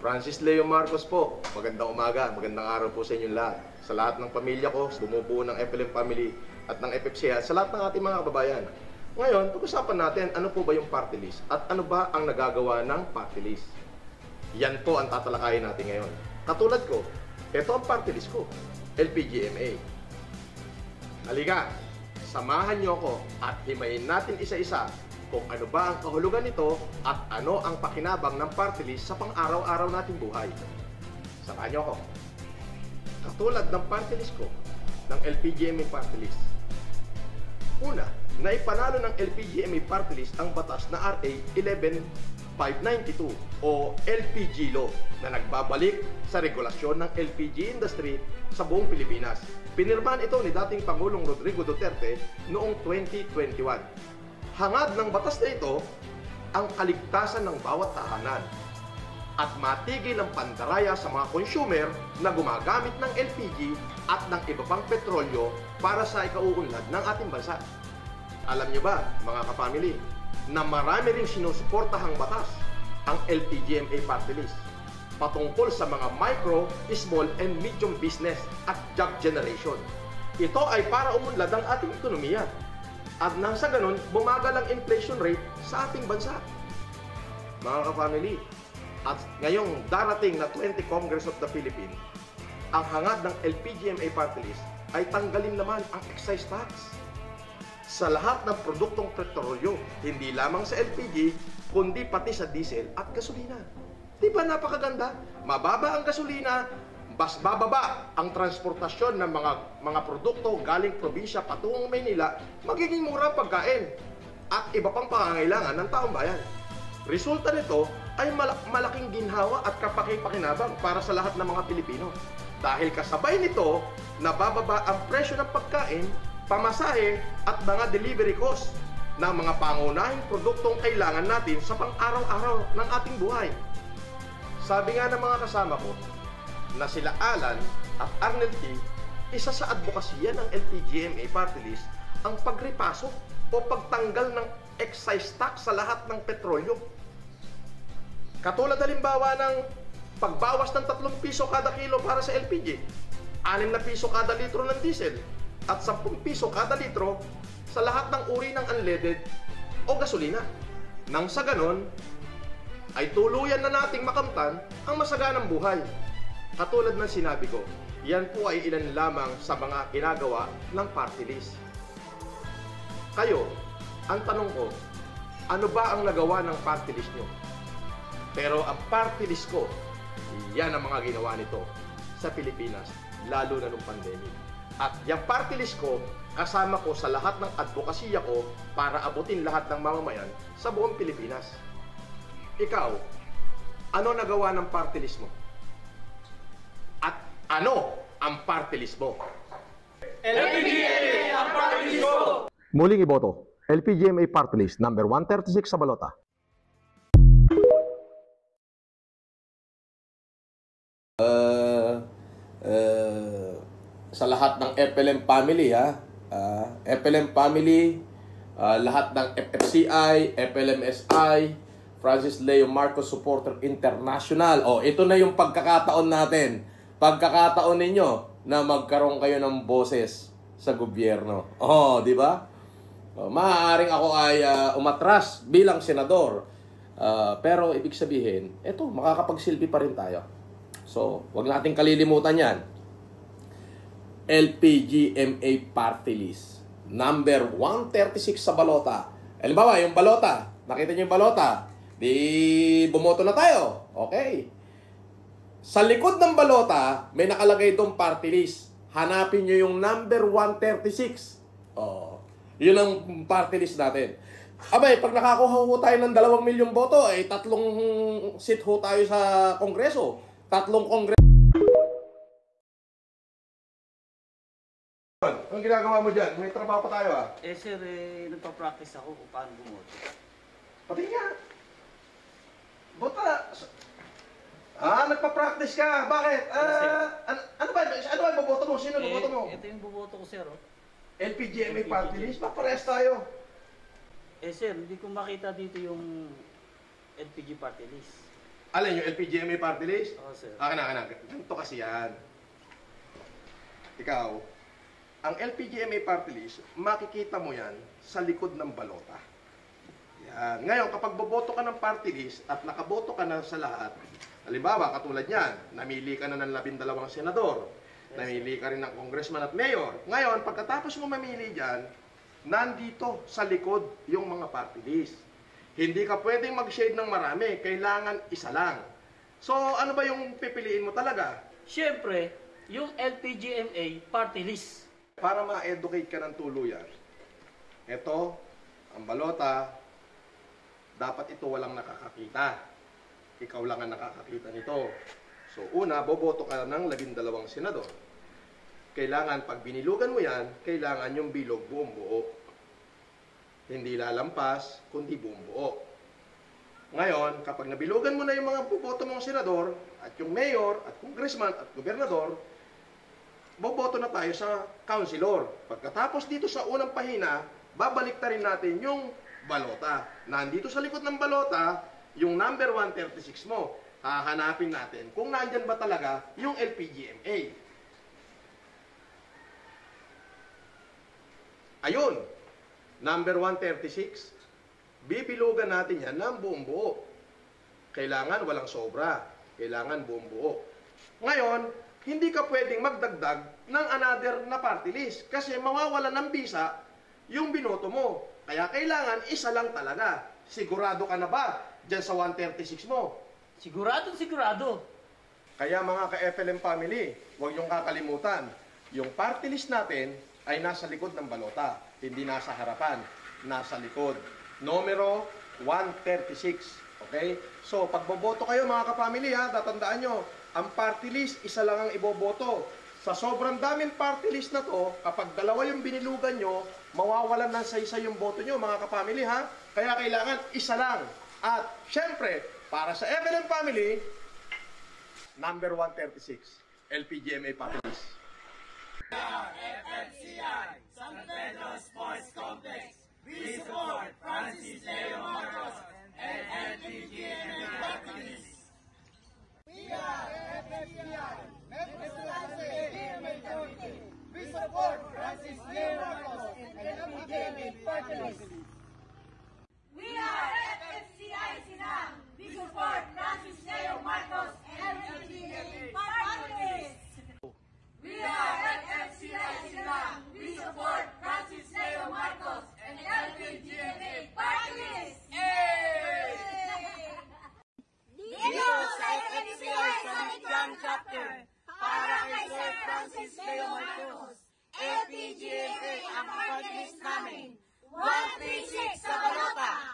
Francis Leo Marcos po, magandang umaga, magandang araw po sa inyong lahat. Sa lahat ng pamilya ko, bumubuo ng FLM Family at ng FFC, at sa lahat ng ating mga kababayan. Ngayon, pag-usapan natin ano po ba yung party list at ano ba ang nagagawa ng party list. Yan po ang tatalakayin natin ngayon. Katulad ko, ito ang party list ko, LPGMA. Halika, samahan niyo ako at himayin natin isa-isa kung ano ba ang kahulugan nito at ano ang pakinabang ng party list sa pang-araw-araw nating buhay. Samahan niyo ako. Katulad ng party list ko, ng LPGMA party list. Una, naipanalo ng LPGMA party list ang batas na RA 11592 o LPG Law na nagbabalik sa regulasyon ng LPG industry sa buong Pilipinas. Pinirmahan ito ni dating Pangulong Rodrigo Duterte noong 2021. Hangad ng batas na ito ang kaligtasan ng bawat tahanan at matigil ang pandaraya sa mga consumer na gumagamit ng LPG at ng iba pang petrolyo para sa ikauunlad ng ating bansa. Alam niyo ba, mga ka-family, na marami ring sinusuportahang batas ang LPGMA party list patungkol sa mga micro, small, and medium business at job generation. Ito ay para umunlad ang ating ekonomiya at nang sa ganun, bumagal ang inflation rate sa ating bansa. Mga ka-family, at ngayong darating na 20 Congress of the Philippines, ang hangad ng LPGMA party list ay tanggalin naman ang excise tax sa lahat ng produktong petrolyo, hindi lamang sa LPG, kundi pati sa diesel at gasolina. Di ba napakaganda? Mababa ang gasolina, mas bababa ang transportasyon ng mga produkto galing probinsya patungong Maynila, magiging mura ang pagkain at iba pang pangangailangan ng taong bayan. Resulta nito ay malaking ginhawa at kapaki-pakinabang para sa lahat ng mga Pilipino. Dahil kasabay nito, nabababa ang presyo ng pagkain, pamasahe at mga delivery cost ng mga pangunahing produktong kailangan natin sa pang-araw-araw ng ating buhay. Sabi nga ng mga kasama ko, na sila Alan at Arnel T, isa sa advokasya ng LPGMA party list ang pagrepasok o pagtanggal ng excise tax sa lahat ng petrolyo. Katulad halimbawa ng pagbawas ng 3 piso kada kilo para sa LPG, 6 na piso kada litro ng diesel, at 10 piso kada litro sa lahat ng uri ng unleaded o gasolina. Nang sa ganon, ay tuluyan na nating makamtan ang masaganang buhay. Katulad ng sinabi ko, yan po ay ilan lamang sa mga ginagawa ng party list. Kayo, ang tanong ko, ano ba ang nagawa ng party list nyo? Pero ang party list ko, yan ang mga ginawa nito sa Pilipinas, lalo na nung pandemic. At yung party list ko, kasama ko sa lahat ng advokasya ko para abutin lahat ng mamamayan sa buong Pilipinas. Ikaw, ano nagawa ng party list mo? At ano ang party list mo? LPGMA ang party list ko! Muling iboto, LPGMA party list number 136 sa balota. Sa lahat ng FLM family, FLM family, lahat ng FFCI, FLMSI, Francis Leo Marcos Supporter International. Ito na yung pagkakataon natin. Pagkakataon ninyo na magkaroon kayo ng boses sa gobyerno. Di ba? Maaaring ako ay umatras bilang senador. Pero ibig sabihin, eto, makakapagsilbi pa rin tayo. So, wag nating kalilimutan yan. LPGMA party list number 136 sa balota. Halimbawa, yung balota. Nakita niyo yung balota? Di bumoto na tayo. Okay. Sa likod ng balota, may nakalagay itong party list. Hanapin nyo yung number 136. Yun ang party list natin. Abay, pag nakakuha ho tayo ng 2 milyong boto, ay 3 seat ho tayo sa Kongreso. 3 Kongreso. Anong ginagawa mo dyan? May trabaho pa tayo Sir, nagpa-practice ako kung paano bumoto. Pati nga. Bota. Nagpa-practice ka. Bakit? Ano ba yung boboto mo? Sino boboto mo? Ito yung boboto ko, sir. LPGMA party list? Paparehas tayo. Sir, hindi ko makita dito yung LPG party list. Alin yung LPGMA party list? Oo, sir. Akin na. Ganito kasi yan. Ikaw, ang LPGMA party list, makikita mo yan sa likod ng balota. Yan. Ngayon, kapag boboto ka ng party list at nakaboto ka na sa lahat, halimbawa, katulad yan, namili ka na ng 12 senador, namili ka rin ng congressman at mayor. Ngayon, pagkatapos mo mamili dyan, nandito sa likod yung mga party list. Hindi ka pwedeng mag-shade ng marami, kailangan isa lang. So, ano ba yung pipiliin mo talaga? Siyempre, yung LPGMA party list. Para ma-educate ka ng tuluyan, ito, ang balota, dapat ito walang nakakakita. Ikaw lang ang nakakakita nito. So, una, boboto ka ng 12 senador. Kailangan, pag binilugan mo yan, kailangan yung bilog buong buo. Hindi lalampas, kundi buong buo. Ngayon, kapag nabilugan mo na yung mga boboto mong senador, at yung mayor, at congressman, at gobernador, boboto na tayo sa councilor. Pagkatapos dito sa unang pahina, babalik ta rin natin yung balota. Nandito sa likod ng balota, yung number 136 mo. Hahanapin natin kung nandyan ba talaga yung LPGMA. Ayun, number 136. Bibilugan natin yan ng buong buo. Kailangan walang sobra. Kailangan buong buo. Ngayon, hindi ka pwedeng magdagdag ng another na party list kasi mawawala ng bisa yung binoto mo. Kaya kailangan isa lang talaga. Sigurado ka na ba dyan sa 136 mo? Sigurado. Kaya mga ka-FLM family, huwag niyong kakalimutan, yung party list natin ay nasa likod ng balota, hindi nasa harapan, nasa likod. Numero 136. Okay? So, pag boboto kayo mga ka-family ha, tatandaan nyo, ang party list, isa lang ang iboboto. Sa sobrang daming party list na to, kapag dalawa yung binilugan nyo, mawawalan ng sa yung boto nyo mga ka-family ha. Kaya kailangan isa lang. At syempre, para sa FLM family, number 136, LPGMA party list. We support Francis Leo Marcos and LPGMA party list. We are FFCI Sinang. We support Francis Leo Marcos and LPGMA party list. We are FFCI Sinang. We support Francis Leo Marcos and LPGMA party list. Dito sa FFCI Summit Gang Chapter, para kay Sir Francis Leo Marcos, LPGMA ang party list namin. 136 sa balota.